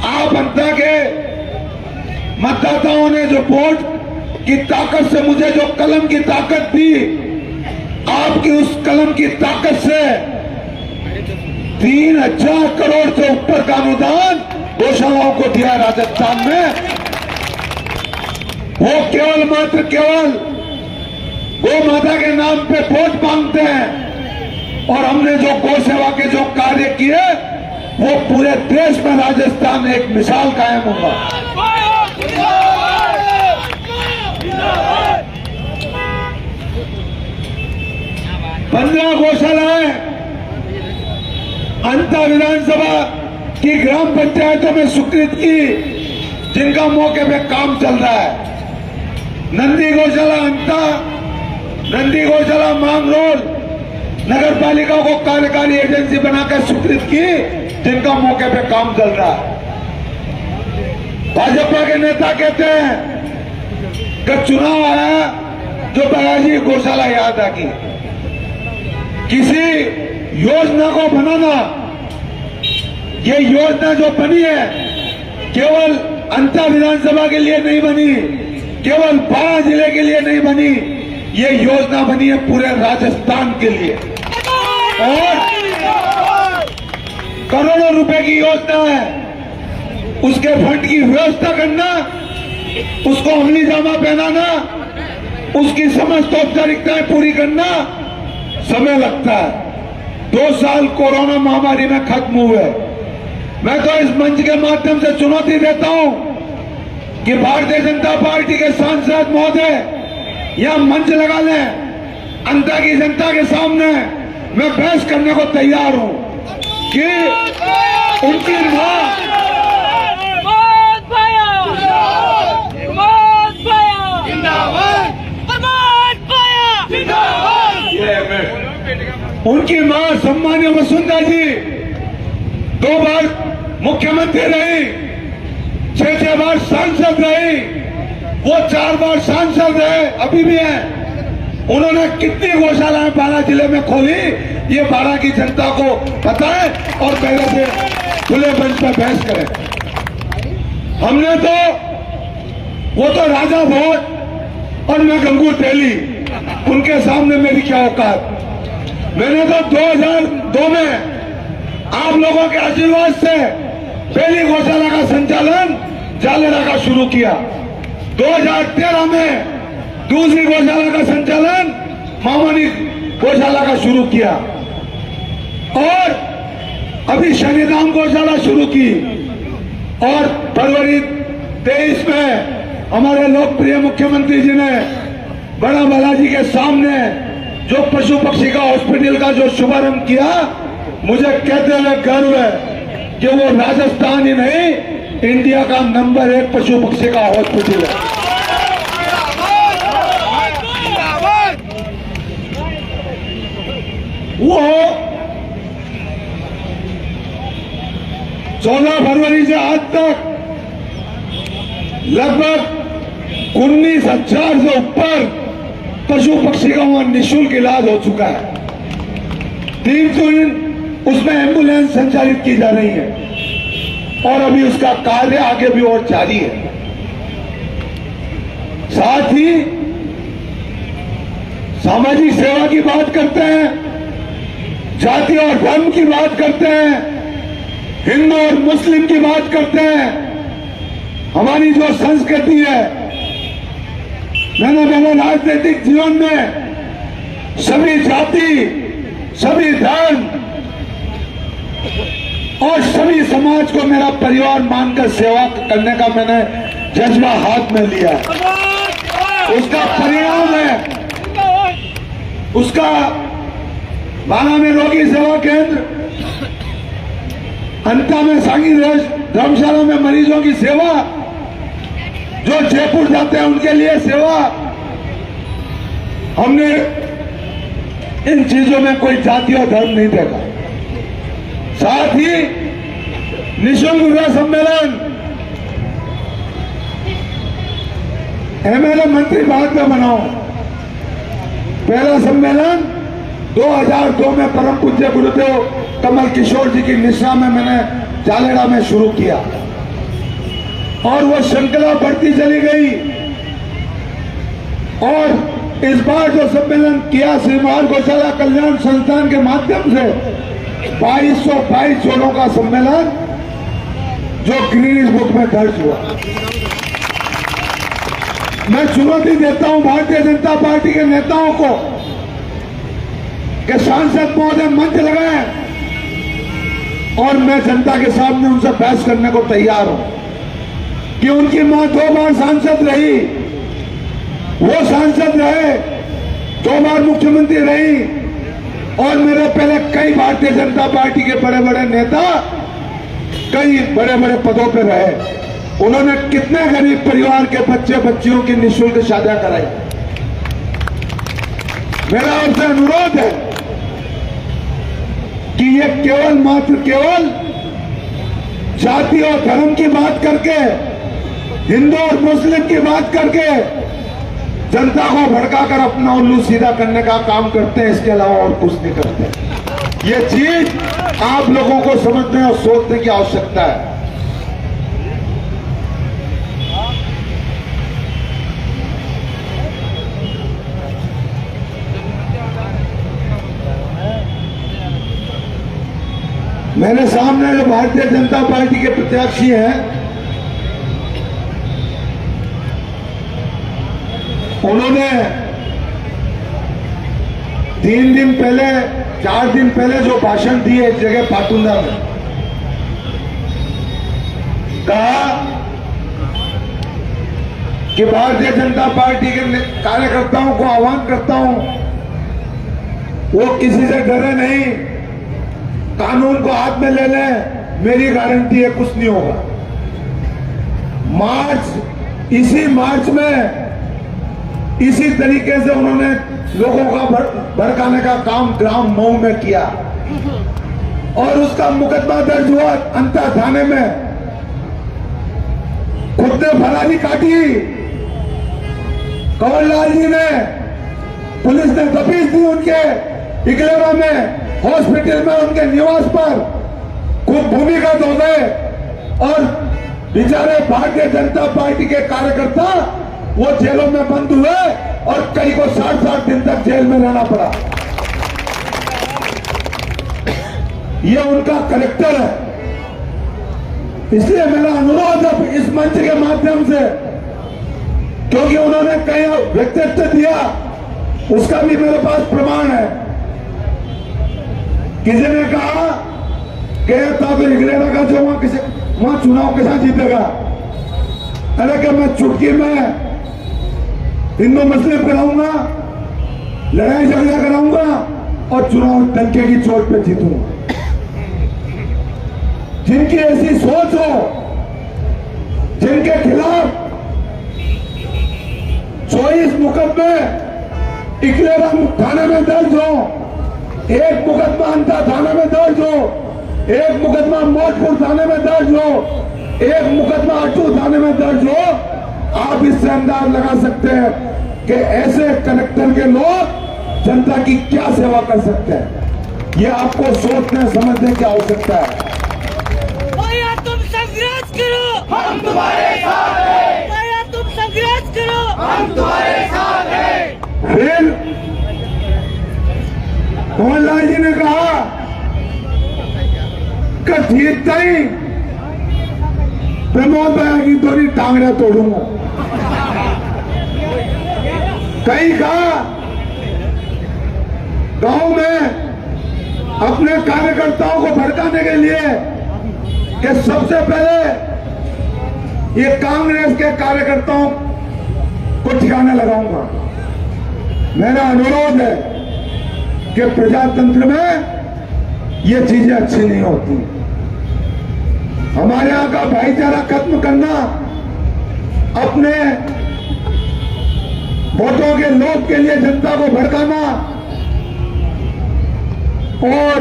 आप अंता के मतदाताओं ने जो वोट की ताकत से मुझे जो कलम की ताकत दी, आपकी उस कलम की ताकत से 3000 करोड़ से ऊपर का अनुदान गौशालाओं को दिया राजस्थान में। वो केवल मात्र केवल गौ माता के नाम पे वोट मांगते हैं, और हमने जो गौ सेवा के जो कार्य किए वो पूरे देश में राजस्थान एक मिसाल कायम होगा। 15 गौशालाएं अंता विधानसभा की ग्राम पंचायतों में स्वीकृत की, जिनका मौके पे काम चल रहा है। नंदी गौशाला अंता, नंदी गौशाला मांगरोल नगर पालिका को कार्यकारी एजेंसी बनाकर स्वीकृत की, जिनका मौके पे काम चल रहा है। भाजपा के नेता कहते हैं कि चुनाव आया जो बयाजी गौशाला याद आ गई। किसी योजना को बनाना, ये योजना जो बनी है केवल अंता विधानसभा के लिए नहीं बनी, केवल 12 जिले के लिए नहीं बनी, ये योजना बनी है पूरे राजस्थान के लिए। और करोड़ों रुपए की योजना है। उसके फंड की व्यवस्था करना, उसको अमली जामा पहनाना, उसकी समस्त औपचारिकताएं पूरी करना समय लगता है। 2 साल कोरोना महामारी में खत्म हुए। मैं तो इस मंच के माध्यम से चुनौती देता हूं कि भारतीय जनता पार्टी के सांसद महोदय यहां मंच लगा लें, अंता की जनता के सामने मैं बहस करने को तैयार हूं कि उनकी मां उनकी मां सम्मान्य वसुंधरा जी 2 बार मुख्यमंत्री रही, 6 बार सांसद रही, वो 4 बार सांसद रहे, अभी भी हैं। उन्होंने कितनी गौशालाएं 12 जिले में खोली, ये 12 की जनता को पता है, और पहले से खुले मंच पर बहस करें। हमने तो वो तो राजा भोज और मैं गंगू तेली, उनके सामने मेरी क्या औकात। मैंने तो 2002 में आप लोगों के आशीर्वाद से पहली गौशाला का संचालन जालेरा का शुरू किया। 2013 में दूसरी गौशाला का संचालन मामनी गौशाला का शुरू किया, और अभी शनिधाम गौशाला शुरू की। और फरवरी 23 में हमारे लोकप्रिय मुख्यमंत्री जी ने बड़ा बालाजी के सामने जो पशु पक्षी का हॉस्पिटल का जो शुभारंभ किया, मुझे कहते हुए गर्व है कि वो राजस्थान ही नहीं, इंडिया का नंबर 1 पशु पक्षी का हॉस्पिटल है। वो 14 फरवरी से आज तक लगभग 19,000 से ऊपर पशु पक्षी का वहां निःशुल्क इलाज हो चुका है। 300 दिन उसमें एम्बुलेंस संचालित की जा रही है, और अभी उसका कार्य आगे भी और जारी है। साथ ही सामाजिक सेवा की बात करते हैं, जाति और धर्म की बात करते हैं, हिंदू और मुस्लिम की बात करते हैं। हमारी जो संस्कृति है, मैंने मेरे राजनीतिक जीवन में सभी जाति, सभी धर्म और सभी समाज को मेरा परिवार मानकर सेवा करने का मैंने जज्बा हाथ में लिया। उसका परिणाम है, उसका बाला में रोगी सेवा केंद्र, अंता में सांगी धर्मशाला में मरीजों की सेवा, जो जयपुर जाते हैं उनके लिए सेवा। हमने इन चीजों में कोई जाति और धर्म नहीं देखा। साथ ही निःशुल्क विवाह सम्मेलन, एमएलए मंत्री बाद में बनाओ। पहला सम्मेलन 2002 में परम पूज्य गुरुदेव कमल किशोर जी की निशा में मैंने जालेड़ा में शुरू किया। और वो श्रृंखला बढ़ती चली गई। और इस बार जो सम्मेलन किया श्रीमान गौशाला कल्याण संस्थान के माध्यम से 2222 जोड़ों का सम्मेलन जो गिनीज बुक में दर्ज हुआ। मैं चुनौती देता हूं भारतीय जनता पार्टी के नेताओं को कि सांसद महोदय मंच लगाएं और मैं जनता के सामने उनसे बहस करने को तैयार हूं कि उनकी मां 2 बार सांसद रही, वो सांसद रहे, 2 बार मुख्यमंत्री रही और मेरे पहले कई भारतीय जनता पार्टी के बड़े बड़े नेता कई बड़े बड़े पदों पर रहे। उन्होंने कितने गरीब परिवार के बच्चे बच्चियों की निःशुल्क शादियां कराई। मेरा उनसे अनुरोध है कि ये केवल मात्र केवल जाति और धर्म की बात करके, हिंदू और मुस्लिम की बात करके जनता को भड़काकर अपना उल्लू सीधा करने का काम करते हैं, इसके अलावा और कुछ नहीं करते। ये चीज आप लोगों को समझने और सोचने की आवश्यकता है। मेरे सामने जो भारतीय जनता पार्टी के प्रत्याशी हैं, उन्होंने 3 दिन पहले 4 दिन पहले जो भाषण दिए एक जगह पाटुंदा में, कहा कि भारतीय जनता पार्टी के कार्यकर्ताओं को आह्वान करता हूं, वो किसी से डरे नहीं, कानून को हाथ में ले लें, मेरी गारंटी है कुछ नहीं होगा। इसी मार्च में इसी तरीके से उन्होंने लोगों का भड़काने का काम ग्राम मऊ में किया और उसका मुकदमा दर्ज हुआ अंता थाने में। खुद ने फरारी काटी, कंवरलाल जी ने, पुलिस ने तफतीश दी उनके इकलेरा में, हॉस्पिटल में उनके निवास पर खूब भूमिगत हो गए और बेचारे भारतीय जनता पार्टी के कार्यकर्ता वो जेलों में बंद हुए और कई को 60-60 दिन तक जेल में रहना पड़ा। ये उनका करेक्टर है। इसलिए मेरा अनुरोध है इस मंच के माध्यम से, क्योंकि उन्होंने कई व्यक्तित्व दिया, उसका भी मेरे पास प्रमाण है। किसी ने कहा कि ताबिर हिगलेरा का जो वहां चुनाव कैसा जीतेगा, अरे कि मैं चुटकी में हिंदू मुस्लिम कराऊंगा, लड़ाई झगड़ा कराऊंगा और चुनाव डंके की चोट पे जीतूंगा। जिनकी ऐसी सोच हो, जिनके खिलाफ 24 मुकदमे इकलेरा थाने में दर्ज हो, 1 मुकदमा अंता थाने में दर्ज हो, 1 मुकदमा मौजपुर थाने में दर्ज हो, 1 मुकदमा अटू थाने में दर्ज हो, आप इससे अंदाज लगा सकते हैं कि ऐसे कलेक्टर के लोग जनता की क्या सेवा कर सकते हैं। ये आपको सोचने समझने की आवश्यकता है। भैया तुम संघर्ष करो, हम तुम्हारे साथ हैं। भैया तुम संघर्ष करो, हम तुम्हारे साथ हैं। फिर कंवरलाल जी ने कहा कि ठीक नहीं, प्रमोद भाई की थोड़ी टांगड़े तोड़ूंगा। कई कहा गांव में अपने कार्यकर्ताओं को भड़काने के लिए कि सबसे पहले ये कांग्रेस के कार्यकर्ताओं को ठिकाने लगाऊंगा। मेरा अनुरोध है कि प्रजातंत्र में ये चीजें अच्छी नहीं होती। हमारे यहां का भाईचारा खत्म करना, अपने वोटों के लोभ के लिए जनता को भड़काना और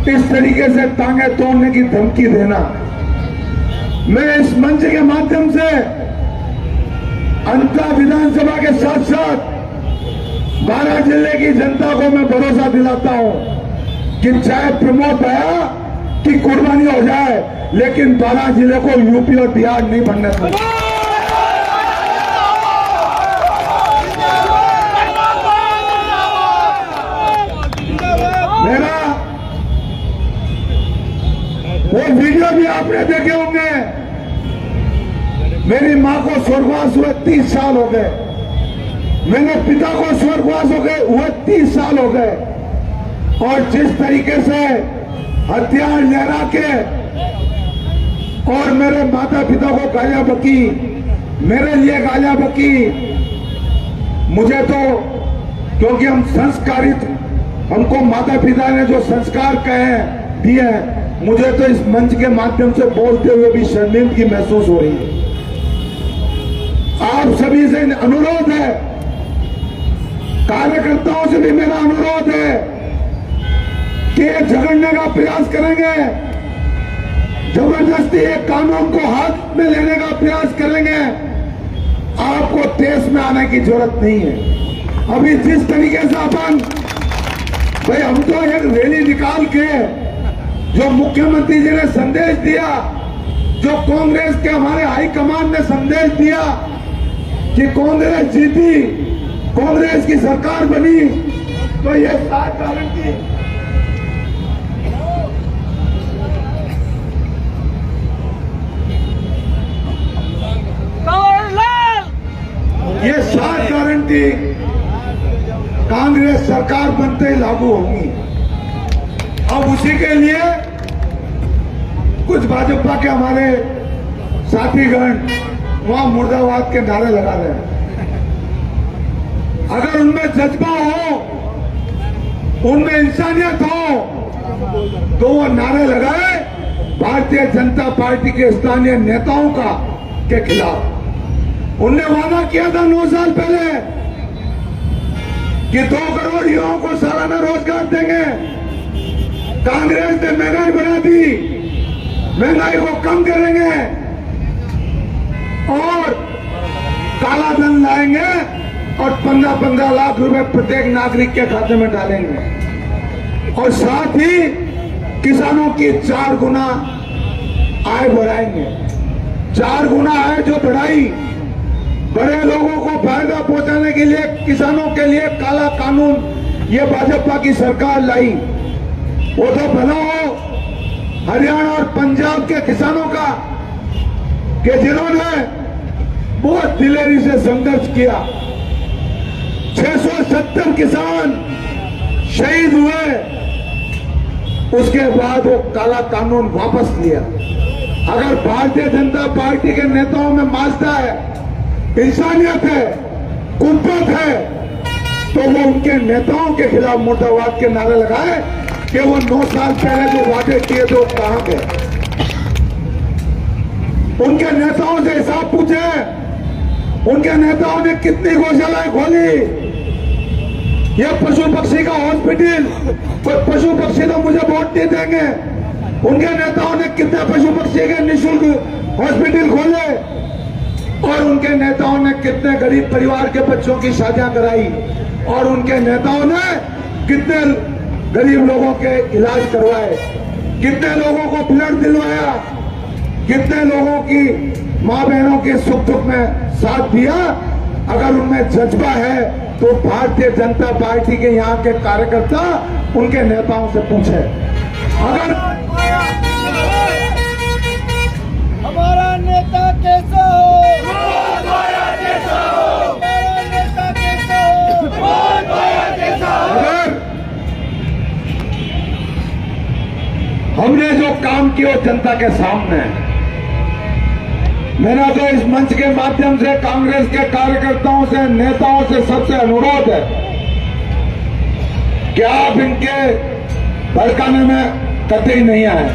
इस तरीके से टांगे तोड़ने की धमकी देना, मैं इस मंच के माध्यम से अंता विधानसभा के साथ साथ 12 जिले की जनता को मैं भरोसा दिलाता हूं कि चाहे प्रमोद भैया की कुर्बानी हो जाए, लेकिन 12 जिले को यूपी और बिहार नहीं बनने दूंगा। मेरा वो वीडियो भी आपने देखे होंगे। मेरी मां को स्वर्गवास हुए 30 साल हो गए, मेरे पिता को स्वर्गवास हो गए हुए 30 साल हो गए, और जिस तरीके से हथियार लहरा के और मेरे माता पिता को गालियां बकी, मेरे लिए गालियां बकी, मुझे तो क्योंकि हम संस्कारित, हमको माता पिता ने जो संस्कार कहे दिए, मुझे तो इस मंच के माध्यम से बोलते हुए भी शर्मिंदगी महसूस हो रही है। आप सभी से अनुरोध है, कार्यकर्ताओं से भी मेरा अनुरोध है कि झगड़ने का प्रयास करेंगे, जबरदस्ती एक कानून को हाथ में लेने का प्रयास करेंगे, आपको देश में आने की जरूरत नहीं है। अभी जिस तरीके से अपन, भाई हम तो एक रैली निकाल के जो मुख्यमंत्री जी ने संदेश दिया, जो कांग्रेस के हमारे हाईकमान ने संदेश दिया कि कांग्रेस जीती, कांग्रेस की सरकार बनी, तो ये 7 गारंटी, ये 7 गारंटी कांग्रेस सरकार बनते ही लागू होंगी। अब उसी के लिए कुछ भाजपा के हमारे साथीगण वहां मुर्दाबाद के नारे लगा रहे हैं। अगर उनमें जज्बा हो, उनमें इंसानियत हो, तो वो नारे लगाए भारतीय जनता पार्टी के स्थानीय नेताओं का के खिलाफ। उनने वादा किया था 9 साल पहले कि 2 करोड़ युवाओं को सालाना रोजगार देंगे। कांग्रेस ने महंगाई बढ़ा दी, महंगाई को कम करेंगे और काला धन लाएंगे और 15-15 लाख रुपए प्रत्येक नागरिक के खाते में डालेंगे, और साथ ही किसानों की 4 गुना आय बढ़ाएंगे। 4 गुना आय जो बढ़ाई, बड़े लोगों को फायदा पहुंचाने के लिए किसानों के लिए काला कानून ये भाजपा की सरकार लाई। वो तो भला हो हरियाणा और पंजाब के किसानों का कि जिन्होंने बहुत दिलेरी से संघर्ष किया। 670 किसान शहीद हुए, उसके बाद वो काला कानून वापस लिया। अगर भारतीय जनता पार्टी के नेताओं में माजदा है, इंसानियत है, कुव्वत है, तो वो उनके नेताओं के खिलाफ मुर्दाबाद के नारे लगाए कि वो 9 साल पहले जो वादे किए थे वो कहां गए। उनके नेताओं से हिसाब पूछे, उनके नेताओं ने कितनी गौशालाएं खोली। ये पशु पक्षी का हॉस्पिटल, पशु पक्षी तो मुझे वोट नहीं देंगे, उनके नेताओं ने कितने पशु पक्षी के निःशुल्क हॉस्पिटल खोले, और उनके नेताओं ने कितने गरीब परिवार के बच्चों की शादियां कराई, और उनके नेताओं ने कितने गरीब लोगों के इलाज करवाए, कितने लोगों को ब्लड दिलवाया, कितने लोगों की मां बहनों के सुख दुख में साथ दिया। अगर उनमें जज्बा है तो भारतीय जनता पार्टी के यहाँ के कार्यकर्ता उनके नेताओं से पूछे। अगर हमारा नेता कैसा हो, हमारा नेता कैसा हो, अगर हमने जो काम किया जनता के सामने, मेरा तो इस मंच के माध्यम से कांग्रेस के कार्यकर्ताओं से, नेताओं से सबसे अनुरोध है कि आप इनके भड़काने में कतई नहीं आए।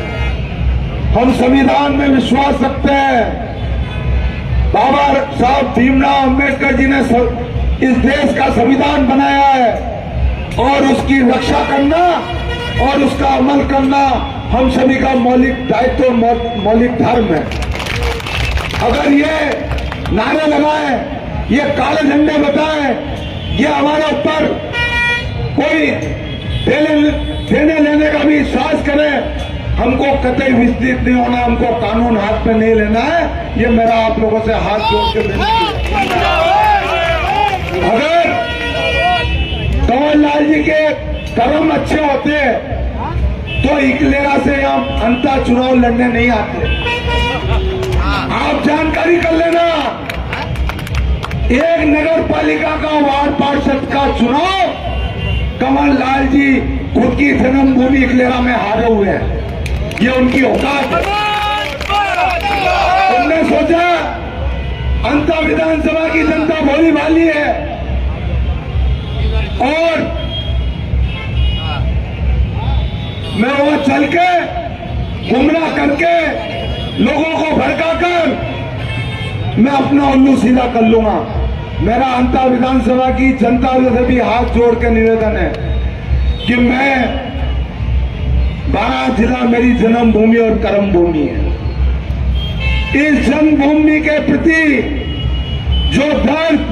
हम संविधान में विश्वास रखते हैं। बाबा साहब भीमराव अंबेडकर जी ने इस देश का संविधान बनाया है, और उसकी रक्षा करना और उसका अमल करना हम सभी का मौलिक दायित्व, मौलिक धर्म है। अगर ये नारे लगाए, ये काले झंडे बताए, ये हमारे ऊपर कोई देने लेने का भी विश्वास करे, हमको कतई विचलित नहीं होना, हमको कानून हाथ में नहीं लेना है। ये मेरा आप लोगों से हाथ जोड़ के विनती है। अगर कंवरलाल जी के कर्म अच्छे होते तो इकलेरा से हम अंतर चुनाव लड़ने नहीं आते। आप जानकारी कर लेना, एक नगर पालिका का वार्ड पार्षद का चुनाव कंवरलाल जी खुद की जन्मभूमि इकलेरा में हारे हुए हैं। ये उनकी औकात है। उनने सोचा अंतर विधानसभा की जनता भोली भाली है और मैं वहां चल के गुमराह करके लोगों को भड़काकर मैं अपना उल्लू सीधा कर लूंगा। मेरा अंतर विधानसभा की जनता से भी हाथ जोड़ के निवेदन है कि मैं 12 जिला मेरी जन्मभूमि और कर्मभूमि है। इस जन्मभूमि के प्रति जो दर्द,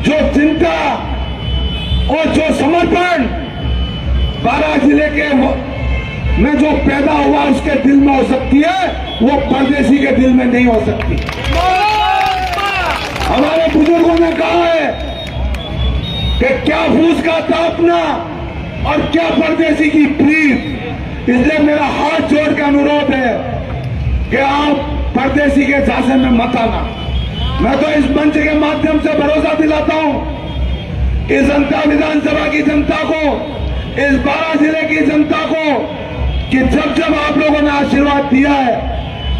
जो चिंता और जो समर्पण 12 जिले के में जो पैदा हुआ उसके दिल में हो सकती है, वो परदेसी के दिल में नहीं हो सकती। हमारे बुजुर्गों ने कहा है कि क्या फूस का तापना और क्या परदेसी की प्रीत। इसलिए मेरा हाथ जोड़ के अनुरोध है कि आप परदेसी के झांसे में मत आना। मैं तो इस मंच के माध्यम से भरोसा दिलाता हूं इस अंतर विधानसभा की जनता को, इस 12 जिले की जनता को, कि जब जब आप लोगों ने आशीर्वाद दिया है,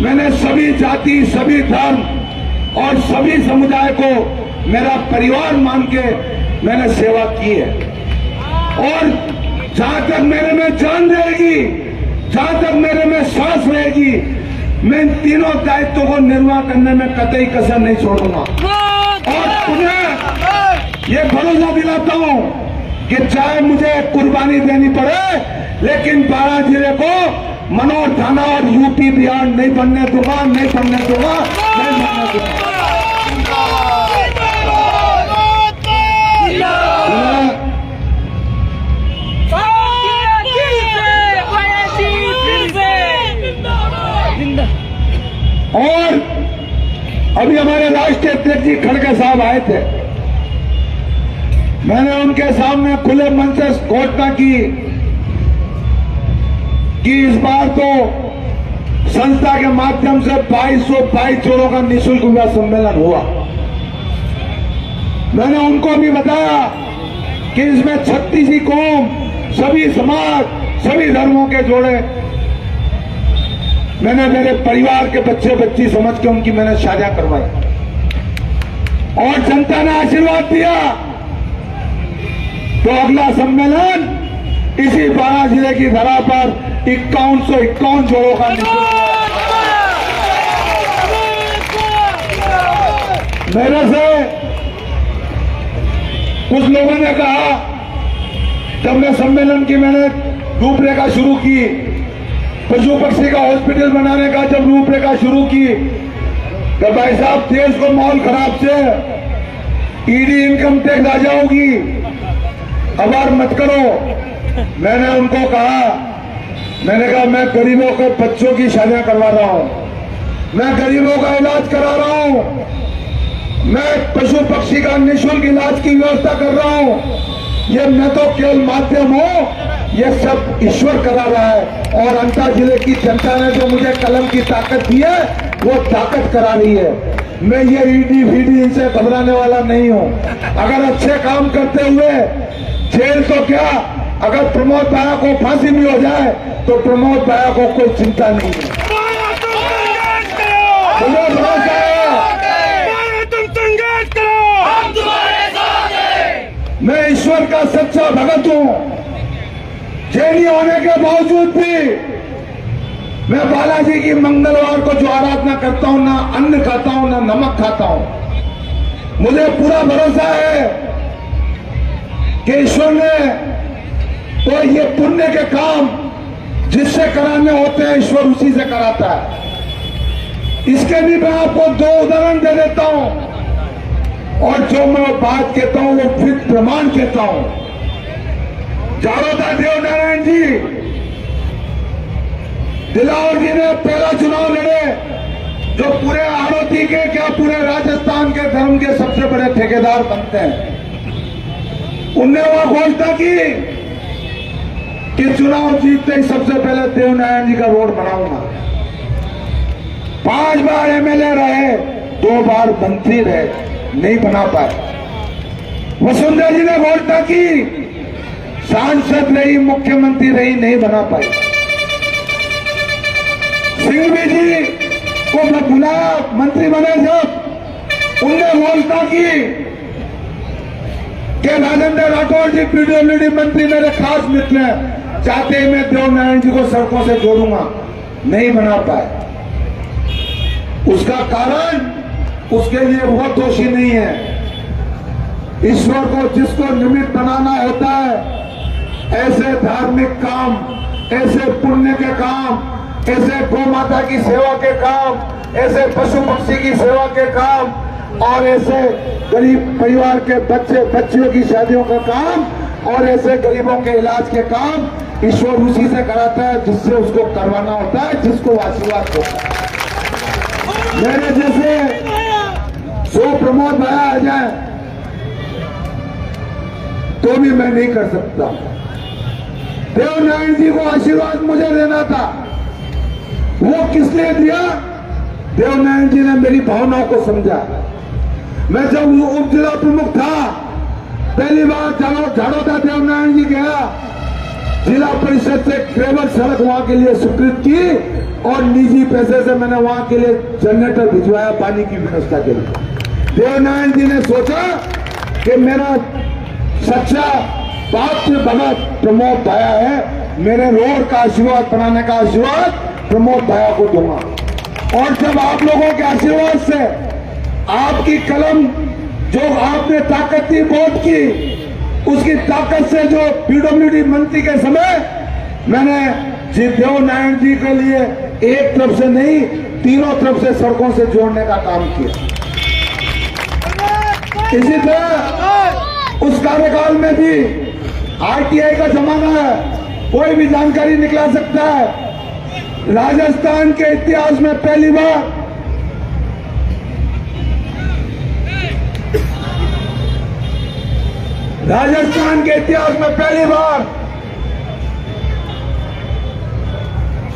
मैंने सभी जाति, सभी धर्म और सभी समुदाय को मेरा परिवार मान के मैंने सेवा की है। और जहां तक मेरे में जान रहेगी, जहां तक मेरे में सांस रहेगी, मैं इन तीनों दायित्वों को निर्वाह करने में कतई कसर नहीं छोड़ूंगा। और पुनः ये भरोसा दिलाता हूं कि चाहे मुझे कुर्बानी देनी पड़े, लेकिन 12 जिले को मनोहर थाना और यूपी बिहार नहीं बनने दूंगा, नहीं बनने दूंगा, नहीं बनने दूंगा। और अभी हमारे राष्ट्रीय अध्यक्ष जी खड़गे साहब आए थे, मैंने उनके सामने खुले मन से घोषणा की कि इस बार तो संस्था के माध्यम से 2200 भाईचोरों का निःशुल्क विवाह सम्मेलन हुआ। मैंने उनको भी बताया कि इसमें 36 कौम, सभी समाज, सभी धर्मों के जोड़े। मैंने मेरे परिवार के बच्चे बच्ची समझ के उनकी मैंने शादियां करवाई और जनता ने आशीर्वाद दिया। तो अगला सम्मेलन इसी 12 जिले की धरा पर 5151 जोड़ों का मेरे से कुछ लोगों ने कहा, जब मैं सम्मेलन की मैंने रूपरेखा शुरू की, पशु पक्षी का हॉस्पिटल बनाने का जब रूपरेखा शुरू की, तो भाई साहब देश को माहौल खराब से ईडी इनकम टैक्स आ जाओगी, अबार मत करो। मैंने उनको कहा, मैंने कहा मैं गरीबों के बच्चों की शादियां करवा रहा हूं, मैं गरीबों का इलाज करा रहा हूं, मैं पशु पक्षी का निःशुल्क इलाज की व्यवस्था कर रहा हूं। ये मैं तो केवल माध्यम हूं, ये सब ईश्वर करा रहा है। और अंतर जिले की जनता ने जो मुझे कलम की ताकत दी है, वो ताकत करा रही है। मैं ये ईडी फीडी इनसे घबराने वाला नहीं हूं। अगर अच्छे काम करते हुए जेल तो क्या, अगर प्रमोद भाया को फांसी भी हो जाए तो प्रमोद भाया को कोई चिंता नहीं है। मुझे भरोसा है, तुम संघर्ष करो, हम तुम्हारे साथ हैं। मैं ईश्वर का सच्चा भगत हूं। जेली होने के बावजूद भी मैं बालाजी की मंगलवार को जो आराधना करता हूं, ना अन्न खाता हूं, ना नमक खाता हूं। मुझे पूरा भरोसा है कि ईश्वर ने तो ये पुण्य के काम जिससे कराने होते हैं, ईश्वर उसी से कराता है। इसके भी मैं आपको 2 उदाहरण दे देता हूं और जो मैं बात कहता हूं वो फिर प्रमाण कहता हूं। जारोदा देव नारायण जी दिलावर जी ने पहला चुनाव लड़े, जो पूरे आड़ोती के क्या पूरे राजस्थान के धर्म के सबसे बड़े ठेकेदार बनते हैं। उनने वह घोषणा की कि चुनाव जीतते ही सबसे पहले देवनारायण जी का रोड बनाऊंगा। 5 बार एमएलए रहे, 2 बार मंत्री रहे, नहीं बना पाए। वसुंधरा जी ने घोषणा की, सांसद रही, मुख्यमंत्री रही, नहीं बना पाई। सिंघवी जी को मैं बुलाया, मंत्री बने जब, उनने घोषणा की कि राजेंद्र राठौर जी पीडब्ल्यूडी मंत्री मेरे खास मित्र हैं, चाहते ही मैं देवनारायण जी को सड़कों से जोड़ूंगा, नहीं बना पाए। उसका कारण, उसके लिए वह दोषी नहीं है। ईश्वर को जिसको निमित्त बनाना होता है, ऐसे धार्मिक काम, ऐसे पुण्य के काम, ऐसे गौ माता की सेवा के काम, ऐसे पशु पक्षी की सेवा के काम और ऐसे गरीब परिवार के बच्चियों की शादियों का काम और ऐसे गरीबों के इलाज के काम ईश्वर उसी से कराता है जिससे उसको करवाना होता है, जिसको आशीर्वाद होता है। मेरे जैसे 100 प्रमोद भाया आ जाए तो भी मैं नहीं कर सकता। देवनारायण जी को आशीर्वाद मुझे देना था, वो किस लिए दिया? देवनारायण जी ने मेरी भावनाओं को समझा। मैं जब उप जिला प्रमुख था, पहली बार झाड़ोदा देवनारायण जी गया, जिला परिषद से ग्रेवल सड़क वहां के लिए स्वीकृत की और निजी पैसे से मैंने वहां के लिए जनरेटर भिजवाया पानी की व्यवस्था के लिए। देवनारायण जी ने सोचा कि मेरा सच्चा पात्र भगत प्रमोद भाया है, मेरे रोड का आशीर्वाद बनाने का आशीर्वाद प्रमोद भाया को दूंगा। और जब आप लोगों के आशीर्वाद से, आपकी कलम जो आपने ताकत की वोट की, उसकी ताकत से जो पीडब्ल्यूडी मंत्री के समय मैंने देवनारायण जी के लिए एक तरफ से नहीं, तीनों तरफ से सड़कों से जोड़ने का काम किया। इसी तरह उस कार्यकाल में भी आरटीआई का जमाना है, कोई भी जानकारी निकला सकता है। राजस्थान के इतिहास में पहली बार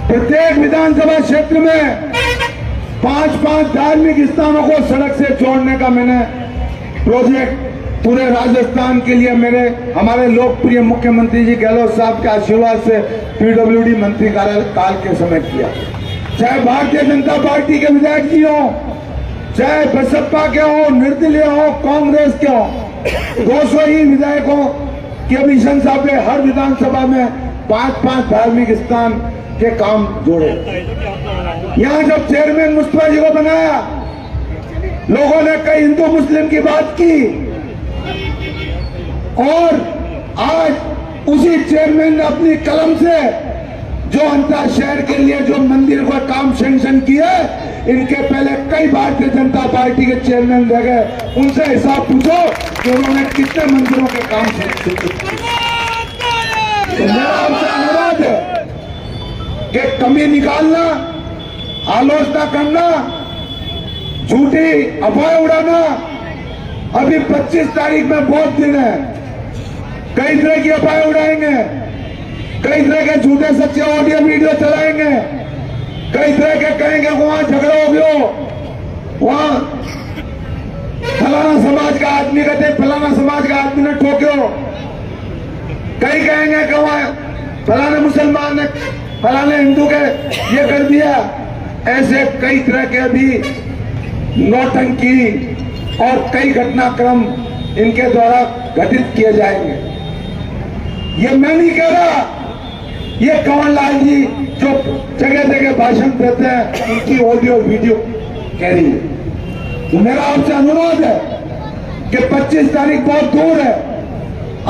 प्रत्येक विधानसभा क्षेत्र में 5-5 धार्मिक स्थानों को सड़क से जोड़ने का मैंने प्रोजेक्ट पूरे राजस्थान के लिए हमारे लोकप्रिय मुख्यमंत्री जी गहलोत साहब के आशीर्वाद से पीडब्ल्यूडी मंत्री काल के समय किया। चाहे भारतीय जनता पार्टी के विधायक जी हो, चाहे बसपा के हो, निर्दलीय हो, कांग्रेस के हो, 200 ही विधायकों के मिशन साहब ने हर विधानसभा में 5-5 धार्मिक स्थान के काम जोड़े। यहाँ जब चेयरमैन मुस्तफा जी को बनाया, लोगों ने कई हिंदू मुस्लिम की बात की और आज उसी चेयरमैन ने अपनी कलम से जो अंतर शहर के लिए जो मंदिर का काम सैंक्शन किया, इनके पहले कई भारतीय जनता पार्टी के चेयरमैन रह गए, उनसे हिसाब पूछो कि उन्होंने कितने मंदिरों के काम सैंक्शन किए। तो मेरा आपसे अनुरोध है कि कमी निकालना, आलोचना करना, झूठी अफवाह उड़ाना, अभी 25 तारीख में बहुत दिन है, कई तरह की अफवाहें उड़ाएंगे, कई तरह के झूठे सच्चे ऑडियो वीडियो चलाएंगे, कई तरह के कहेंगे वहां झगड़ा हो गया, वहां फलाना समाज का आदमी कहते फलाना समाज का आदमी ने ठोक्यो, कई कहेंगे कि वहां फलाने मुसलमान ने फलाने हिंदू के ये कर दिया। ऐसे कई तरह के अभी नौटंकी और कई घटनाक्रम इनके द्वारा घटित किए जाएंगे। ये मैं नहीं कह रहा, ये कंवर लाल जी जो जगह जगह भाषण देते हैं उनकी ऑडियो वीडियो कह रही है। तो मेरा आपसे अनुरोध है कि 25 तारीख बहुत दूर है,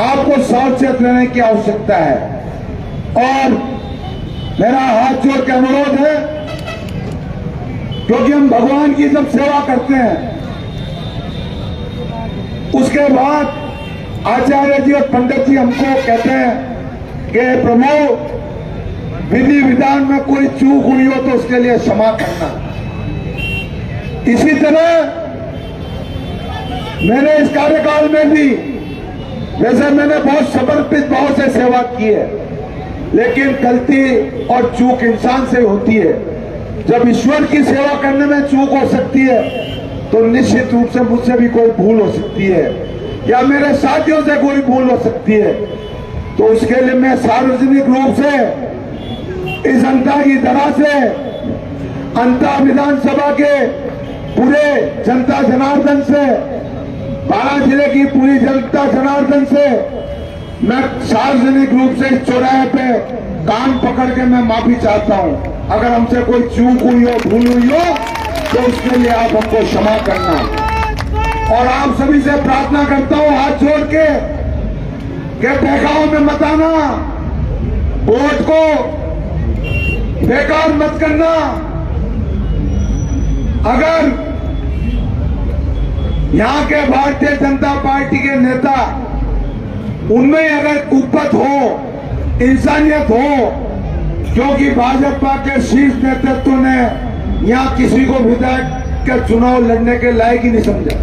आपको सावचेत रहने की आवश्यकता है। और मेरा हाथ जोड़ के अनुरोध है, क्योंकि हम भगवान की जब सेवा करते हैं उसके बाद आचार्य जी और पंडित जी हमको कहते हैं कि प्रभु विधि विधान में कोई चूक हुई हो तो उसके लिए क्षमा करना। इसी तरह मैंने इस कार्यकाल में भी, वैसे मैंने बहुत समर्पित भाव से सेवा की है, लेकिन गलती और चूक इंसान से होती है। जब ईश्वर की सेवा करने में चूक हो सकती है तो निश्चित रूप से मुझसे भी कोई भूल हो सकती है, या मेरे साथियों से कोई भूल हो सकती है। तो उसके लिए मैं सार्वजनिक रूप से इस अंता की तरह से अंता विधानसभा के पूरे जनता जनार्दन से, बारां जिले की पूरी जनता जनार्दन से मैं सार्वजनिक रूप से इस चौराहे पे कान पकड़ के मैं माफी चाहता हूं। अगर हमसे कोई चूक हुई हो, भूल हुई हो, तो उसके लिए आप हमको क्षमा करना। और आप सभी से प्रार्थना करता हूं हाथ जोड़ के कि बहकाओं में मत आना, वोट को बेकार मत करना। अगर यहां के भारतीय जनता पार्टी के नेता, उनमें अगर कुपत हो, इंसानियत हो, क्योंकि भाजपा के शीर्ष नेतृत्व ने यहां किसी को विधायक का चुनाव लड़ने के लायक ही नहीं समझा।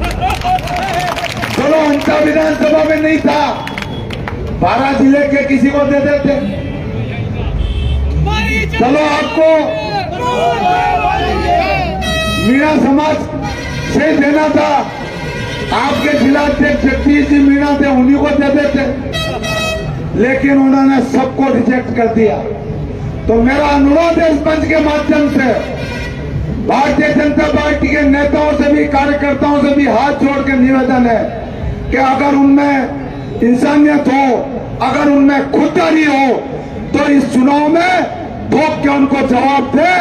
चलो अंता विधानसभा में नहीं था, बारां जिले के किसी को दे देते। चलो आपको मीणा समाज से देना था, आपके जिलाध्यक्ष जगदीश जी मीणा थे, उन्हीं को दे देते, लेकिन उन्होंने सबको रिजेक्ट कर दिया। तो मेरा अनुरोध है इस मंच के माध्यम से भारतीय जनता पार्टी के नेताओं से भी, कार्यकर्ताओं से भी हाथ जोड़ के निवेदन है कि अगर उनमें इंसानियत हो, अगर उनमें खुददारी हो, तो इस चुनाव में ठोक के उनको जवाब दे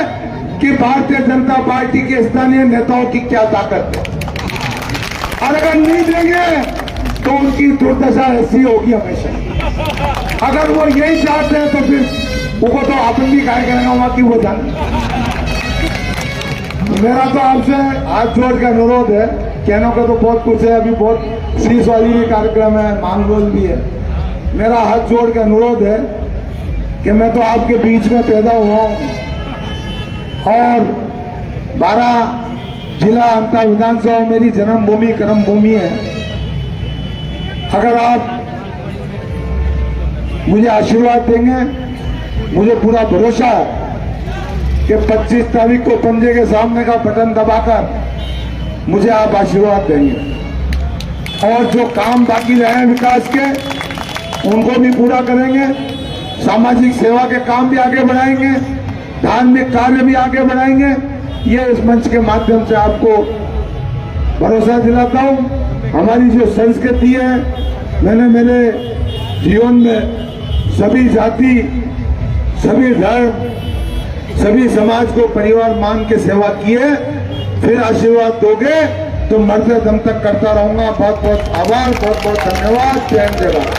कि भारतीय जनता पार्टी के स्थानीय नेताओं की क्या ताकत है। और अगर नहीं देंगे तो उनकी दुर्दशा ऐसी होगी हमेशा। अगर वो यही चाहते हैं तो फिर उनको तो अपन भी काय करेंगे वहां की वो जान। मेरा तो आपसे हाथ जोड़ के अनुरोध है, कहने को तो बहुत कुछ है, अभी बहुत शीश वाली भी कार्यक्रम है, मांगरोल भी है। मेरा हाथ जोड़ के अनुरोध है कि मैं तो आपके बीच में पैदा हुआ हूं और 12 जिला अंता विधानसभा मेरी जन्मभूमि कर्मभूमि है। अगर आप मुझे आशीर्वाद देंगे, मुझे पूरा भरोसा है कि 25 तारीख को पंजे के सामने का बटन दबाकर मुझे आप आशीर्वाद देंगे और जो काम बाकी रहे विकास के उनको भी पूरा करेंगे, सामाजिक सेवा के काम भी आगे बढ़ाएंगे, धार्मिक कार्य भी आगे बढ़ाएंगे। ये इस मंच के माध्यम से आपको भरोसा दिलाता हूं। हमारी जो संस्कृति है, मैंने मेरे जीवन में सभी जाति, सभी धर्म, सभी समाज को परिवार मान के सेवा की है। फिर आशीर्वाद दोगे तो मरते दम तक करता रहूंगा। बहुत बहुत आभार, बहुत बहुत धन्यवाद। जय हिंद, जय भारत।